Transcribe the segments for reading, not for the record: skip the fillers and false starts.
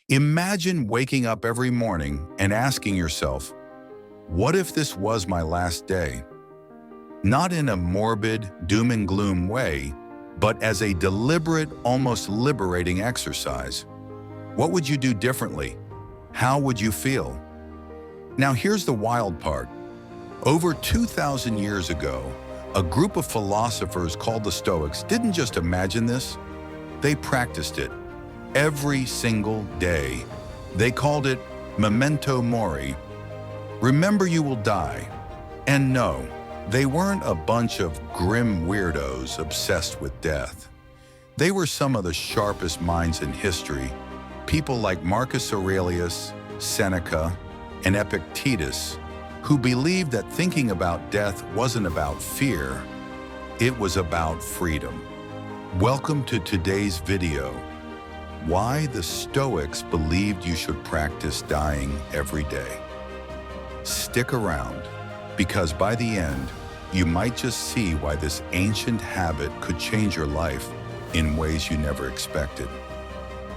Imagine waking up every morning and asking yourself, what if this was my last day? Not in a morbid, doom and gloom way, but as a deliberate, almost liberating exercise. What would you do differently? How would you feel? Now here's the wild part. Over 2,000 years ago, a group of philosophers called the Stoics didn't just imagine this, they practiced it. Every single day. They called it memento mori. Remember you will die. And no, they weren't a bunch of grim weirdos obsessed with death. They were some of the sharpest minds in history, people like Marcus Aurelius, Seneca, and Epictetus, who believed that thinking about death wasn't about fear, it was about freedom. Welcome to today's video. Why the Stoics believed you should practice dying every day. Stick around, because by the end, you might just see why this ancient habit could change your life in ways you never expected.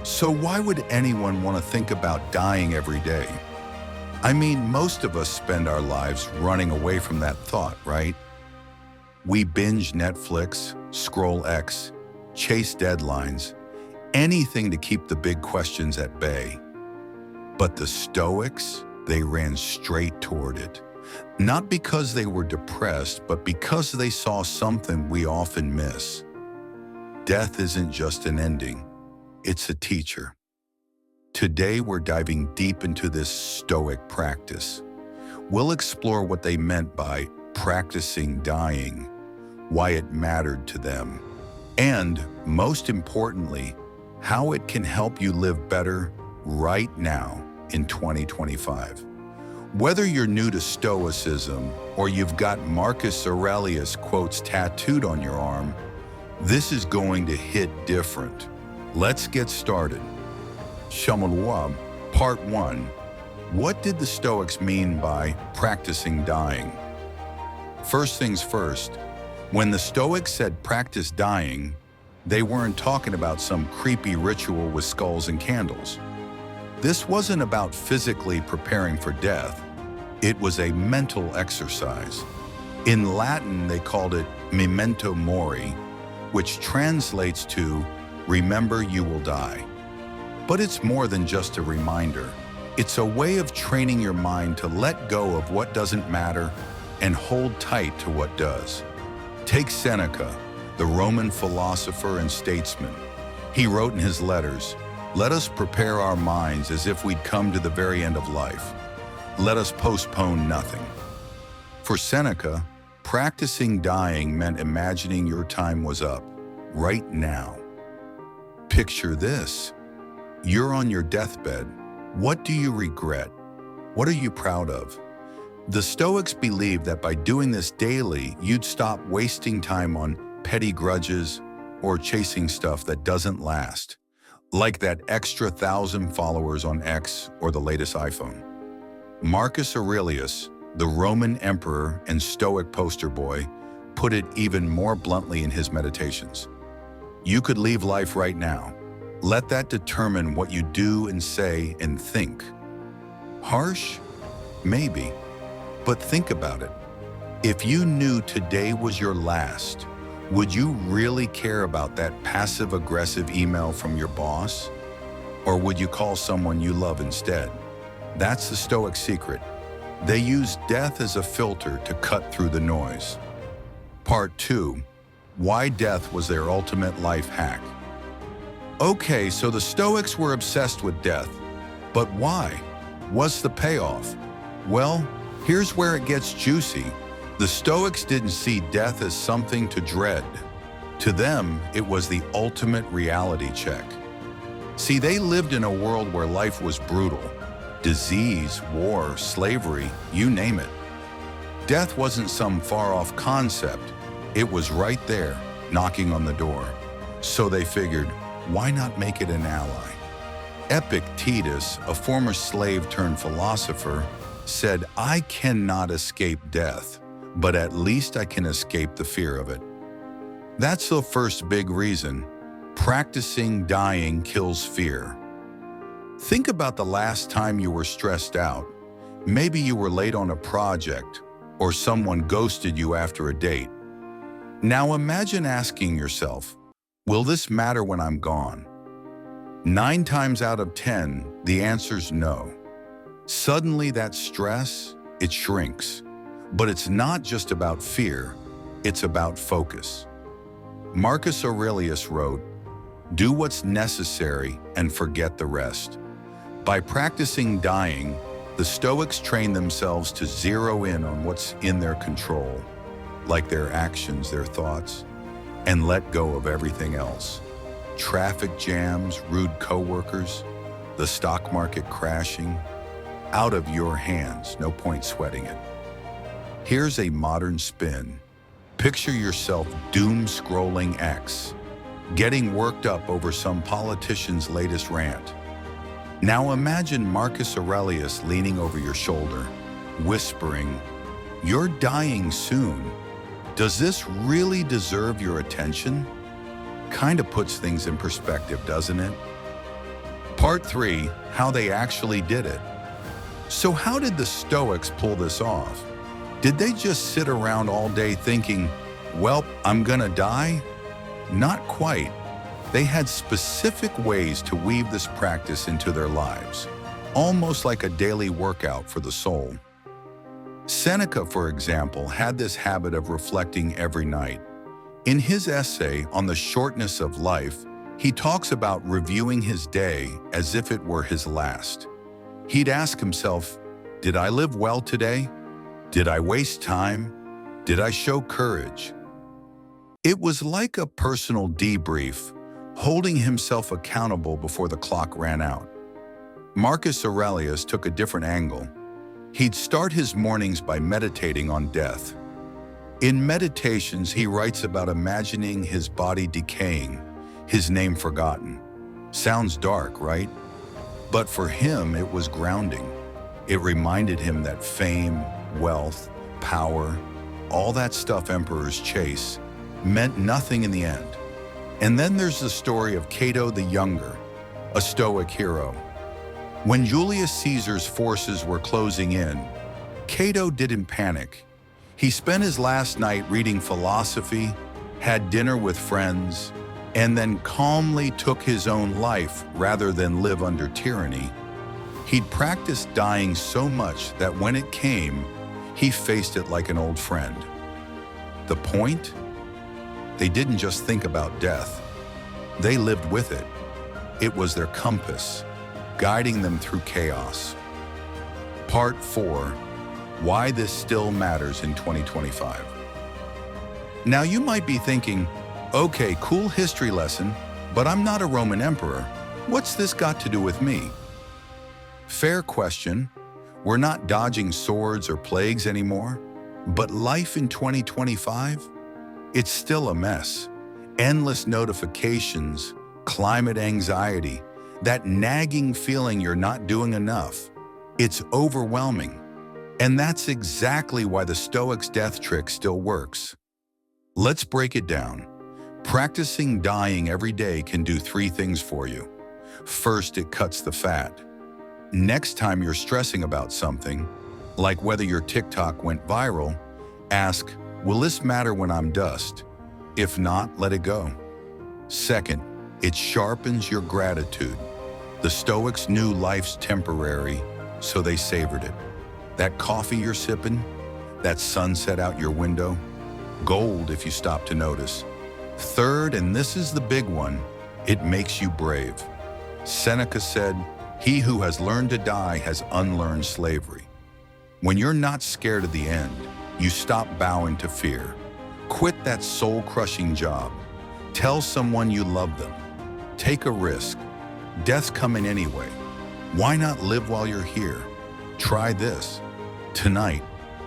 So why would anyone want to think about dying every day? I mean, most of us spend our lives running away from that thought, right? We binge Netflix, scroll X, chase deadlines, anything to keep the big questions at bay. But the Stoics, they ran straight toward it. Not because they were depressed, but because they saw something we often miss. Death isn't just an ending, it's a teacher. Today we're diving deep into this Stoic practice. We'll explore what they meant by practicing dying, why it mattered to them, and most importantly, how it can help you live better right now in 2025. Whether you're new to Stoicism or you've got Marcus Aurelius quotes tattooed on your arm, this is going to hit different. Let's get started. Shamalwa, Part 1. What did the Stoics mean by practicing dying? First things first, when the Stoics said practice dying, they weren't talking about some creepy ritual with skulls and candles. This wasn't about physically preparing for death. It was a mental exercise. In Latin, they called it memento mori, which translates to remember you will die. But it's more than just a reminder. It's a way of training your mind to let go of what doesn't matter and hold tight to what does. Take Seneca, the Roman philosopher and statesman. He wrote in his letters, "Let us prepare our minds as if we'd come to the very end of life. Let us postpone nothing." For Seneca, practicing dying meant imagining your time was up, right now. Picture this. You're on your deathbed. What do you regret? What are you proud of? The Stoics believed that by doing this daily, you'd stop wasting time on petty grudges or chasing stuff that doesn't last, like that extra 1,000 followers on X or the latest iPhone. Marcus Aurelius, the Roman emperor and Stoic poster boy, put it even more bluntly in his meditations. You could leave life right now. Let that determine what you do and say and think. Harsh? Maybe. But think about it. If you knew today was your last, would you really care about that passive-aggressive email from your boss? Or would you call someone you love instead? That's the Stoic secret. They use death as a filter to cut through the noise. Part 2. Why death was their ultimate life hack. Okay, so the Stoics were obsessed with death. But why? What's the payoff? Well, here's where it gets juicy. The Stoics didn't see death as something to dread. To them, it was the ultimate reality check. See, they lived in a world where life was brutal. Disease, war, slavery, you name it. Death wasn't some far-off concept. It was right there, knocking on the door. So they figured, why not make it an ally? Epictetus, a former slave-turned-philosopher, said, "I cannot escape death, but at least I can escape the fear of it." That's the first big reason. Practicing dying kills fear. Think about the last time you were stressed out. Maybe you were late on a project, or someone ghosted you after a date. Now imagine asking yourself, will this matter when I'm gone? 9 times out of 10, the answer's no. Suddenly that stress, it shrinks. But it's not just about fear, it's about focus. Marcus Aurelius wrote, "Do what's necessary and forget the rest." By practicing dying, the Stoics train themselves to zero in on what's in their control, like their actions, their thoughts, and let go of everything else. Traffic jams, rude coworkers, the stock market crashing, out of your hands, no point sweating it. Here's a modern spin. Picture yourself doom-scrolling X, getting worked up over some politician's latest rant. Now imagine Marcus Aurelius leaning over your shoulder, whispering, "You're dying soon. Does this really deserve your attention?" Kinda puts things in perspective, doesn't it? Part 3, how they actually did it. So how did the Stoics pull this off? Did they just sit around all day thinking, well, I'm gonna die? Not quite. They had specific ways to weave this practice into their lives, almost like a daily workout for the soul. Seneca, for example, had this habit of reflecting every night. In his essay on the shortness of life, he talks about reviewing his day as if it were his last. He'd ask himself, did I live well today? Did I waste time? Did I show courage? It was like a personal debrief, holding himself accountable before the clock ran out. Marcus Aurelius took a different angle. He'd start his mornings by meditating on death. In Meditations, he writes about imagining his body decaying, his name forgotten. Sounds dark, right? But for him, it was grounding. It reminded him that fame, wealth, power, all that stuff emperors chase, meant nothing in the end. And then there's the story of Cato the Younger, a Stoic hero. When Julius Caesar's forces were closing in, Cato didn't panic. He spent his last night reading philosophy, had dinner with friends, and then calmly took his own life rather than live under tyranny. He'd practiced dying so much that when it came, he faced it like an old friend. The point? They didn't just think about death. They lived with it. It was their compass, guiding them through chaos. Part 4, why this still matters in 2025. Now you might be thinking, okay, cool history lesson, but I'm not a Roman emperor. What's this got to do with me? Fair question. We're not dodging swords or plagues anymore, but life in 2025? It's still a mess. Endless notifications, climate anxiety, that nagging feeling you're not doing enough. It's overwhelming. And that's exactly why the Stoics' death trick still works. Let's break it down. Practicing dying every day can do 3 things for you. First, it cuts the fat. Next time you're stressing about something, like whether your TikTok went viral, ask, will this matter when I'm dust? If not, let it go. Second, it sharpens your gratitude. The Stoics knew life's temporary, so they savored it. That coffee you're sipping, that sunset out your window, gold if you stop to notice. Third, and this is the big one, it makes you brave. Seneca said, "He who has learned to die has unlearned slavery." When you're not scared of the end, you stop bowing to fear. Quit that soul-crushing job. Tell someone you love them. Take a risk. Death's coming anyway. Why not live while you're here? Try this. Tonight,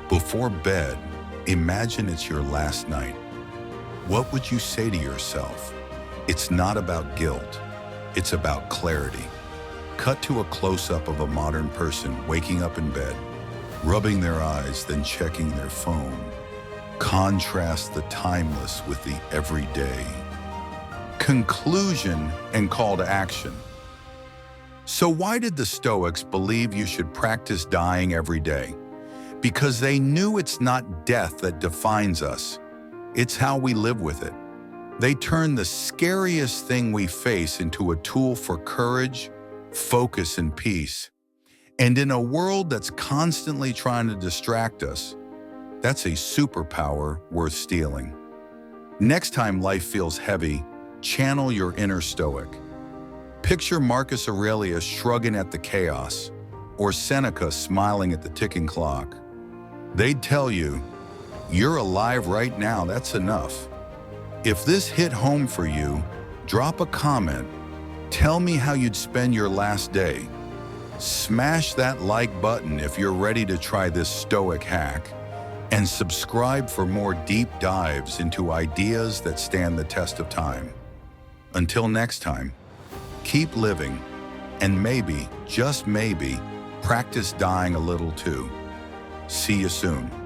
before bed, imagine it's your last night. What would you say to yourself? It's not about guilt. It's about clarity. Cut to a close-up of a modern person waking up in bed, rubbing their eyes, then checking their phone. Contrast the timeless with the everyday. Conclusion and call to action. So why did the Stoics believe you should practice dying every day? Because they knew it's not death that defines us, it's how we live with it. They turn the scariest thing we face into a tool for courage, focus, and peace. And in a world that's constantly trying to distract us, that's a superpower worth stealing. Next time life feels heavy, channel your inner Stoic. Picture Marcus Aurelius shrugging at the chaos, or Seneca smiling at the ticking clock. They'd tell you, "You're alive right now, that's enough." If this hit home for you, drop a comment. Tell me how you'd spend your last day. Smash that like button if you're ready to try this Stoic hack, and subscribe for more deep dives into ideas that stand the test of time. Until next time, keep living, and maybe, just maybe, practice dying a little too. See you soon.